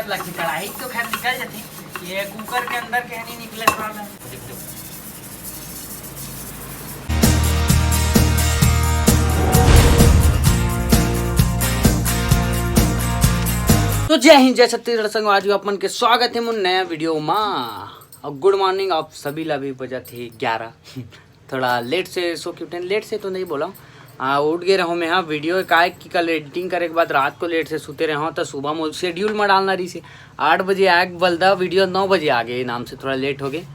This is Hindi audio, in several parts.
लगी कढ़ाई तो खैर निकल जाती, ये कुकर के अंदर के नहीं निकले वाला। तो जय हिंद जय छत्तीसगढ़ संग आज अपन के स्वागत है मुन नया वीडियो में। और गुड मॉर्निंग आप सभी ला भी बजा थे 11। थोड़ा लेट से सो के उठे, लेट से तो नहीं बोला, उठ गए रहो मैं। हाँ वीडियो का कि कल एडिटिंग करे के बाद रात को लेट से सोते रहे तो सुबह में शेड्यूल में डालना रही से 8 बजे आग बलदा वीडियो 9 बजे आ गए, नाम से थोड़ा लेट हो गए।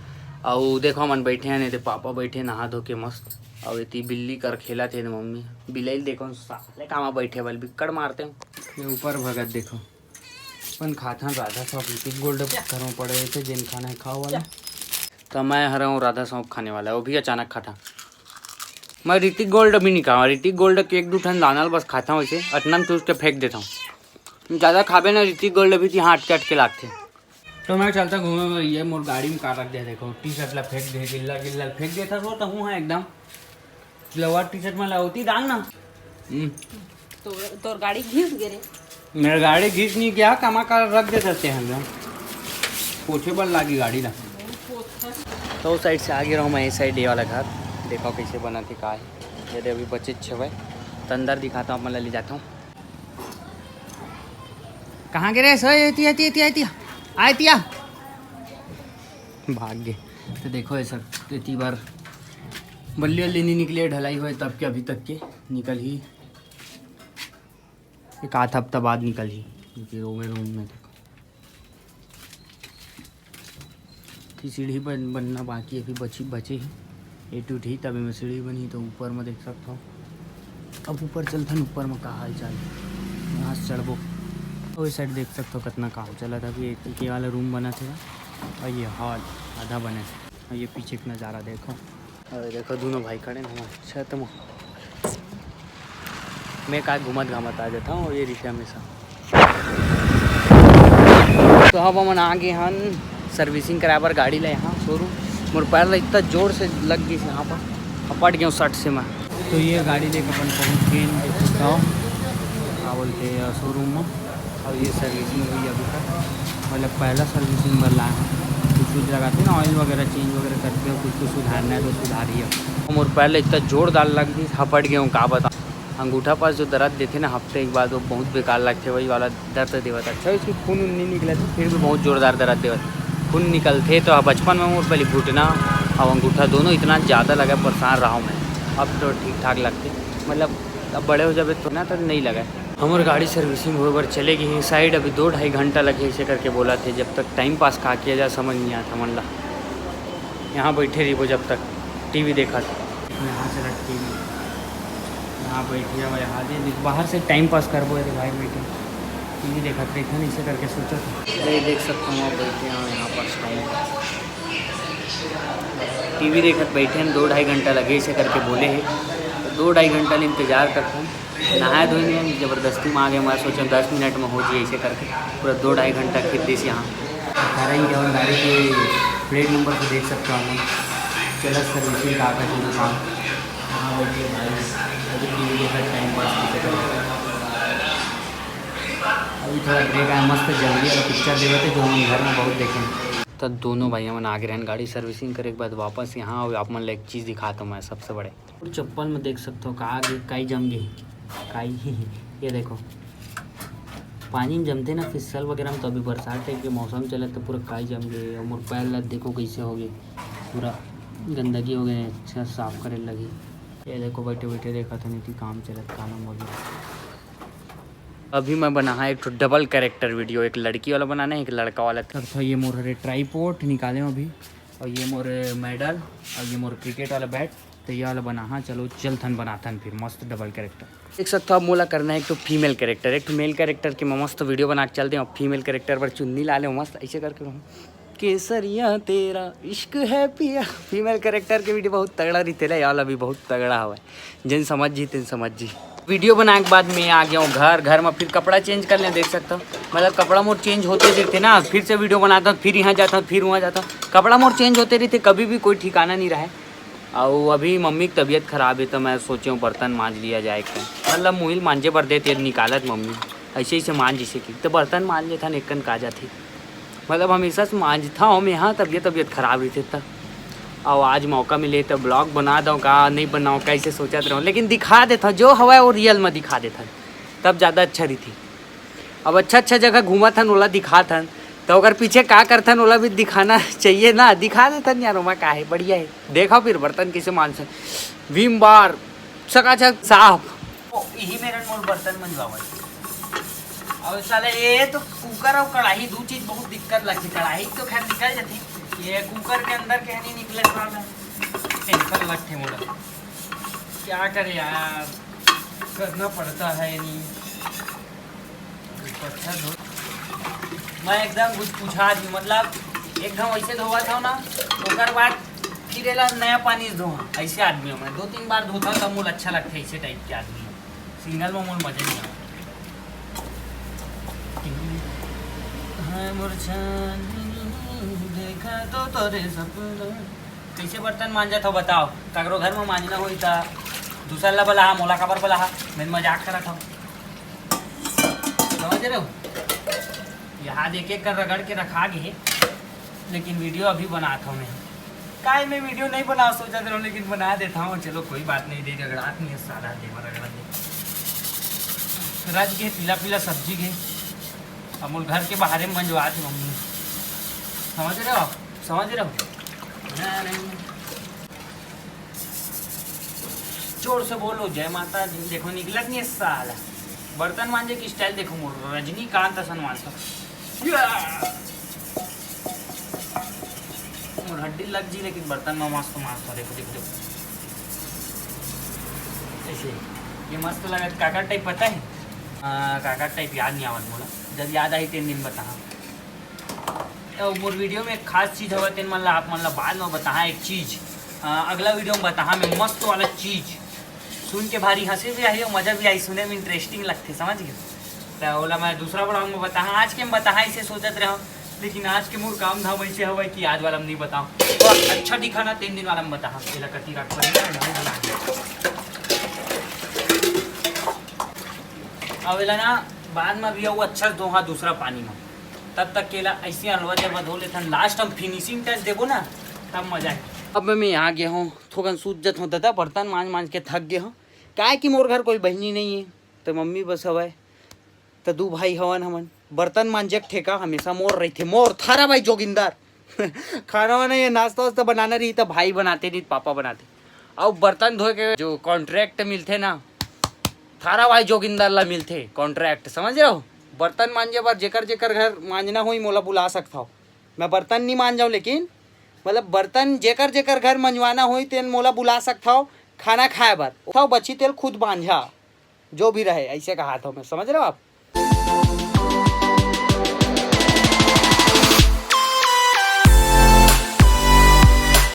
और देखो मन बैठे हैं, नहीं तो पापा बैठे नहा धो के मस्त। और इतनी बिल्ली कर खेला थे मम्मी बिल्ली देखो साले कामा बैठे बल बिकड़ मारते हो। ऊपर भगत देखो अपन खाता राधा सौंप ऋतिक गोल्ड घरों पड़े थे जिन खाना है खाओ वाला। तो मैं हरा हूँ राधा सौंप खाने वाला है, वो भी अचानक खाता। मैं ऋतिक गोल्ड अभी नहीं खाऊँ, ऋतिक गोल्ड के 1-2 ठन दाना बस खाता हूँ, वैसे अटनम चूस के फेंक देता हूँ। ज़्यादा खाबे ना ऋतिक गोल्ड अभी यहाँ अटके के लागते। तो मैं चलता घूमे, ये मोर गाड़ी में कार रख दिया देखो, टी शर्ट ला फेंक दे, गिल्ला गिल्ला फेंक देता सो तो हूँ एकदम लवर टी शर्ट में लाती डाल ना। तो गाड़ी घिस गिरे, मेरा गाड़ी घिस नहीं गया, कमा कर रख दे सकते हैं हम पोछे बल लागी गाड़ी ला। तो उस साइड से आ गया रहा हूँ मैं, इस साइड ये वाला घर देखो कैसे बना थे का है। यदि अभी बच्चे छवे तो अंदर दिखाता हूँ, मैं ले जाता हूँ। कहाँ गिरे सर? आतिया भाग गए। तो देखो ऐसा इतनी बार बल्ली वल्ली नहीं निकले, ढलाई हुए तब के अभी तक के निकल ही एक आध हफ्ता बाद निकल ही, क्योंकि वो मेरे रूम में देखो कि सीढ़ी बनना बाकी अभी बचे ही 8 उठी तभी मैं सीढ़ी बनी। तो ऊपर में देख सकता हूँ, अब ऊपर चलता हूँ, ऊपर में का हाल चाल यहाँ से चढ़बो। तो इस साइड देख सकते हो कितना काम चला था। अभी एक वाला रूम बना था और ये हॉल आधा बने, और ये पीछे का नज़ारा देखो। और देखो दोनों भाई खड़े हैं छत में, मैं का घूमत घामत आ जाता हूँ ये रिक्शा हमेशा। तो अब हम आगे हन सर्विसिंग कराबर गाड़ी ला यहाँ शोरूम। मोर पैर ला इतना जोर से लग गई यहाँ पर, पट गया 60 से मैं। तो ये गाड़ी लेकर अपन पहुँच गए क्या बोलते हैं शोरूम में। और ये सर्विसिंग हुई अभी तक, मतलब पहला सर्विसिंग में लाए हैं। कुछ लगाते ना ऑयल वगैरह चेंज वगैरह करते हो, कुछ सुधारना है तो सुधारिए। मोर पैर ला इतना जोरदार लग गई, हपट गया हूँ का बता। अंगूठा पास जो दर्द देते ना हफ्ते के बाद वो बहुत बेकार लगते, वही वाला दर्द देवत। अच्छा इसकी खून नहीं निकला था, फिर भी बहुत ज़ोरदार दर्द देवत। खून निकलते तो बचपन में मोर पहले घुटना और अंगूठा दोनों इतना ज़्यादा लगा, परेशान रहा हूँ मैं। अब तो ठीक ठाक लगते, मतलब अब बड़े हो जाए तो ना तो नहीं लगा। हमारी गाड़ी सर्विसिंग हो बार चलेगी साइड, अभी 2-2.5 घंटा लगे ऐसे करके बोला थे। जब तक टाइम पास कहा किया जाए समझ नहीं आता मन ला। यहाँ बैठे रही वो जब तक टीवी देखा था, यहाँ से टी वी यहाँ बैठिए भाई, यहाँ बाहर से टाइम पास कर बोए थे भाई, बैठे टीवी देखा देखा नहीं इसे करके सोचा था। अरे देख सकता हूँ आप बैठे हैं यहाँ पास टाइम पास टीवी देखत बैठे हैं। 2-2.5 घंटा लगे इसे करके बोले हैं, तो 2-2.5 घंटा इंतज़ार करता हूँ। नहाए धोए नहीं ज़बरदस्ती में आ गए, मैं सोचा 10 मिनट में हो जाए इसे करके, पूरा 2-2.5 घंटा खिद्दी से यहाँ करेंगे। और गाड़ी के प्लेट नंबर को देख सकते हो हम, चलो सर्विसिंग का आकर जो काम हाँ बैठिए भाई। अभी टीवी देखा टाइम पास अभी थोड़ा ब्रेक आया, मस्त जल्दी और पिक्चर देखे थे जो हम घर में बहुत देखें। तो दोनों भाई मन आगे रहन गाड़ी सर्विसिंग करे के बाद वापस यहाँ। और आप मन एक चीज़ दिखाता हूँ मैं सबसे बड़े, चप्पल में देख सकते हो कहाँ आगे काई जम गई काई। ये देखो पानी में जमते ना फिसल वगैरह में, तो अभी बरसात टाइप के मौसम चला तो पूरा काई जम गई। और मोर पैर लग देखो कैसे हो गई, पूरा गंदगी हो गई, अच्छा साफ करे लगी। ये देखो बैठे बैठे देखा था नहीं काम चलत कानम वगैरह। अभी मैं बना है एक डबल कैरेक्टर वीडियो, एक लड़की वाला बनाना है एक लड़का वाला। तो ये मोर ट्राईपोर्ट निकाले अभी, और ये मोर मेडल, और ये मोर क्रिकेट वाला बैट। तो ये वाला बना, हाँ चलो चल थन बनाथन फिर मस्त डबल कैरेक्टर। देख सकते हो आप मोला करना है एक तो फीमेल कैरेक्टर, एक तो मेल कैरेक्टर की मैं मस्त वीडियो बना के चलते हैं। और फीमेल कैरेक्टर पर चुन्नी ला ले मस्त ऐसे करके रहूँ, केसरिया तेरा इश्क है पिया। फीमेल कैरेक्टर के वीडियो बहुत तगड़ा रही थे यार, अभी बहुत तगड़ा हुआ है। जिन समझ जी तिन समझ जी। वीडियो बनाने के बाद मैं आ गया हूँ घर में, फिर कपड़ा चेंज कर लें। देख सकता हूँ मतलब कपड़ा मोड़ चेंज होते रहते ना, फिर से वीडियो बनाता हूँ, फिर यहाँ जाता हूँ, फिर वहाँ जाता हूँ, कपड़ा मोड़ चेंज होते रहते, कभी भी कोई ठिकाना नहीं रहा है। और अभी मम्मी की तबीयत ख़राब है तो मैं सोचे हूँ बर्तन मांज लिया जाए, मतलब मुहिल मांझे पर देते निकालत मम्मी ऐसे ऐसे मान जैसे कि तो बर्तन मान लेता एक कन का जाती, मतलब हमेशा से मांझता हूँ मैं यहाँ, तबीयत ख़राब रहती था। और आज मौका मिले तो ब्लॉग बना दूँ का नहीं बनाऊँ कैसे सोचते रहूँ, लेकिन दिखा देता जो हवा है वो रियल में दिखा देता, तब ज़्यादा अच्छा रही थी। अब अच्छा जगह घूमा था ओला दिखा था, तो अगर पीछे का करथन ओला भी दिखाना चाहिए ना, दिखा देथन यार ओमा का है, बढ़िया है। देखा फिर बर्तन कैसे मानसन विम बार चकाचक साफ, यही मेरा मोल बर्तन मंजवावा। और साला ये तो कुकर और कढ़ाई दो चीज बहुत दिक्कत लगती। कढ़ाई तो खैर निकल जाती, ये कुकर के अंदर के नहीं निकले, टेंशन लगते मोला। क्या करे यार, करना पड़ता है नहीं। मैं एकदम कुछ पूछा दी, मतलब एकदम वैसे धोवा था ना, ओकर बाद फिर एला नया पानी से धोआ। ऐसे आदमी हूँ मैं, 2-3 बार धोता तब मोल अच्छा लगता है। ऐसे टाइप के आदमी हूँ, सिंगल में मोल मजा नहीं आता। देखा तो तोरे सपना। कैसे बर्तन मांजा था बताओ, ककरो घर में मांजना हुई था दूसरा ला बोला मोला खबर बोला, मैं मजाक करा था, समझ रहे हो। यहाँ देखे कर रगड़ के रखा गए, लेकिन वीडियो अभी बनाता हूँ मैं। काय मैं वीडियो नहीं बना सोचा था, लेकिन बना देता हूँ। चलो कोई बात नहीं, दे रगड़ात नहीं है सारा दे रगड़ा दे। रज के पीला पीला सब्जी के अमूल घर के बाहर में मंजवा थे मम्मी, समझ रहे हो आप, समझ रहे हो। नहीं जोर से बोलो जय माता दी। देखो निकलत नहीं है साला, बर्तन मांजे की स्टाइल देखो मोर रजनीकांत सन मानता। मोर हड्डी लग जी, लेकिन बर्तन में मस्त मारता। देखो देखो देखो ऐसे ये मस्त लगा। काका टाइप पता है, काका टाइप याद नहीं आवत बोला, जब याद आई 3 दिन बता। तो मोर वीडियो में एक खास चीज़ हुआ तेन मतलब आप मतलब बाद में बता एक चीज़, अगला वीडियो में बता मैं मस्त वाला चीज़। सुन के भारी हंसी भी आई और मज़ा भी आई, सुने में इंटरेस्टिंग लगते, समझ गए। तो बोला मैं दूसरा ब्लॉग में बता, आज के में बता इसे सोचते रहो, लेकिन आज के मोर काम धाम ऐसे हुआ कि आज वाला में नहीं बताऊँ। तो अच्छा दिखा ना 3 दिन वाला में बता कती रख अवेला ना बाद में भी वो अच्छा धोहा दूसरा पानी में, तब तक केला ऐसे हलवा जब धो लेता, लास्ट हम फिनिशिंग टच देबो ना तब मजा है। अब मैं यहाँ गया हूँ, थोड़ा सूझत होता था, बर्तन मांझ के थक गया हूँ। क्या है कि मोर घर कोई बहनी नहीं है, तो मम्मी बस हवा, तो 2 भाई हवन हमन। बर्तन मांझे ठेका हमेशा मोर रही थे, मोर थारा भाई जोगिंदर खाना वाना या नाश्ता वास्ता बनाना रही तो भाई बनाते नहीं पापा बनाते। और बर्तन धोए के जो कॉन्ट्रैक्ट मिलते ना, थारा भाई जोगिंदर ला मिलते कॉन्ट्रैक्ट, समझ रहे हो। बर्तन मांझे बार जेकर जेकर घर मांझना हो मोला बुला सकता हो। मैं बर्तन नहीं मान जाऊँ, लेकिन मतलब बर्तन जेकर जेकर घर मंजवाना हो तेन मोला बुला सकता हो खाना खाए बार। बची तेल खुद बांझा जो भी रहे, ऐसे कहा था मैं, समझ रहे हो आप।